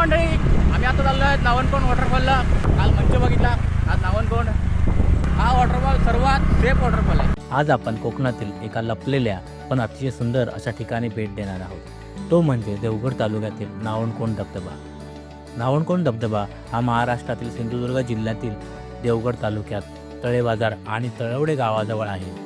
मंडळी, आम्ही आता चाललो आहे नावणकोंड वॉटरफॉलला. काल मंच बघितला, आज नावणकोंड. हा वॉटरफॉल सर्वात सेफ वॉटरफॉल आहे. आज आपण कोकणातील एका लपलेल्या पण अतिशय सुंदर अशा ठिकाणी भेट देणार आहोत. तो म्हणजे देवगड तालुक्यातील नावणकोंड धबधबा. नावणकोंड धबधबा हा महाराष्ट्रातील सिंधुदुर्ग जिल्ह्यातील देवगड तालुक्यात तळेबाजार आणि तळवडे गावाजवळ आहे.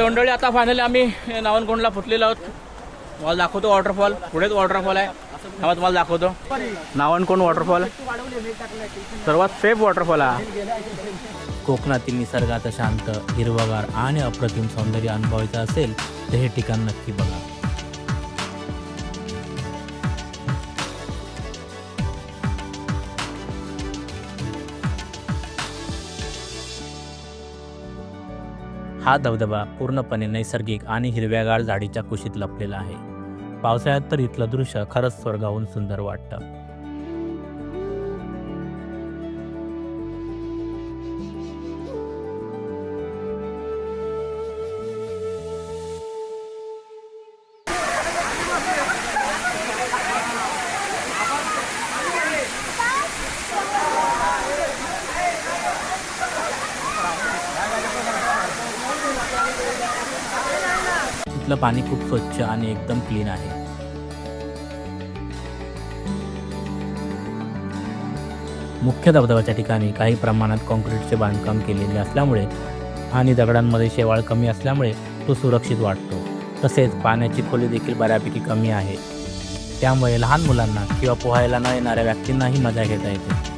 मंडळी, आता फायनली आम्ही नावणकोंडला पोचलेलो आहोत. तुम्हाला दाखवतो वॉटरफॉल. पुढेच वॉटरफॉल आहे, हा तुम्हाला दाखवतो. नावणकोंड वॉटरफॉल सर्वात सेफ वॉटरफॉल आहे. कोकणातील निसर्गाचं शांत, हिरवगार आणि अप्रतिम सौंदर्य अनुभवायचं असेल तर हे ठिकाण नक्की बघा. हा धबधबा पूर्णपणे नैसर्गिक आणि हिरव्यागार झाडीच्या कुशीत लपलेला आहे. पावसाळ्यात तर इथलं दृश्य खरंच स्वर्गाहून सुंदर वाटतं. इथलं पाणी खूप स्वच्छ आणि एकदम क्लीन आहे. मुख्य धबधब्याच्या ठिकाणी काही प्रमाणात कॉन्क्रीटचे बांधकाम केलेले असल्यामुळे आणि दगडांमध्ये शेवाळ कमी असल्यामुळे तो सुरक्षित वाटतो. तसेच पाण्याची खोली देखील बऱ्यापैकी कमी आहे, त्यामुळे लहान मुलांना किंवा पोहायला न येणाऱ्या व्यक्तींनाही मजा घेता येते.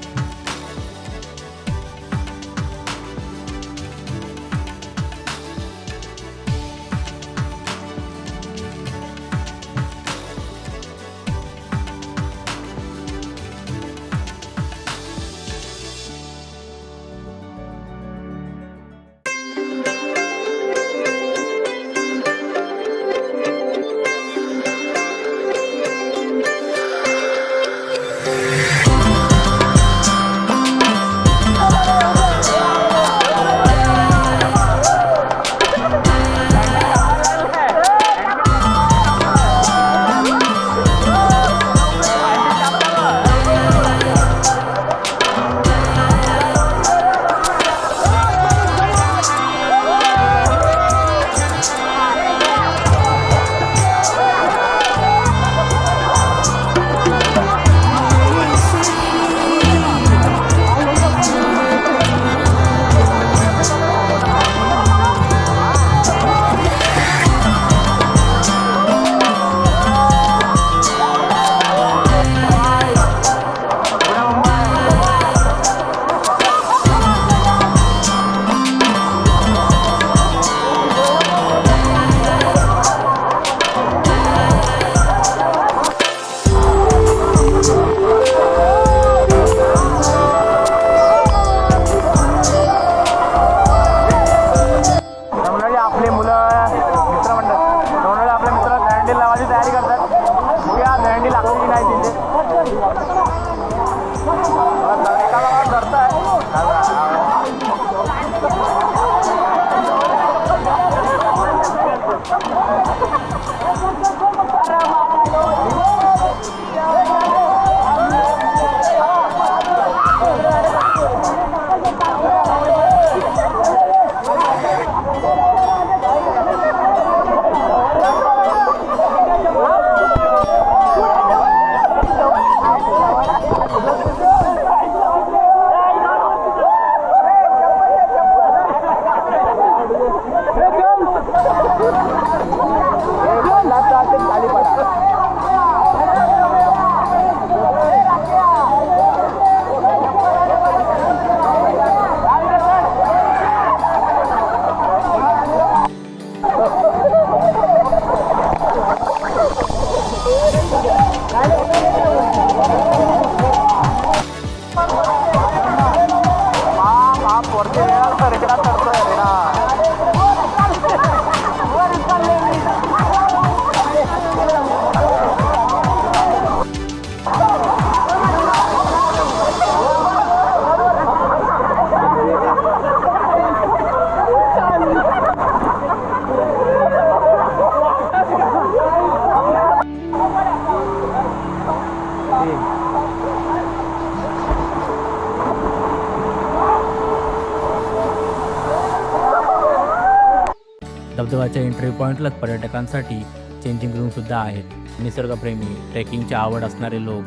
धबधब्याच्या एंट्री पॉईंटलाच पर्यटकांसाठी चेंजिंग रूमसुद्धा आहेत. निसर्गप्रेमी, ट्रेकिंगची आवड असणारे लोक,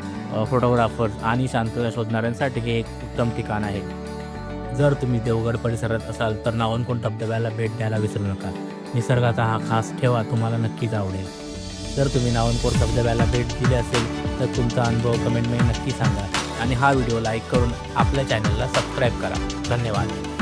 फोटोग्राफर्स आणि शांतता शोधणाऱ्यांसाठी हे एक उत्तम ठिकाण आहे. जर तुम्ही देवगड परिसरात असाल तर नावनकोंड धबधब्याला भेट द्यायला विसरू नका. निसर्गाचा हा खास ठेवा तुम्हाला नक्कीच आवडेल. जर तुम्ही नावनकोंड धबधब्याला भेट दिली असेल तर तुमचा अनुभव कमेंटमध्ये नक्की सांगा आणि हा व्हिडिओ लाईक करून आपल्या चॅनलला सबस्क्राईब करा. धन्यवाद.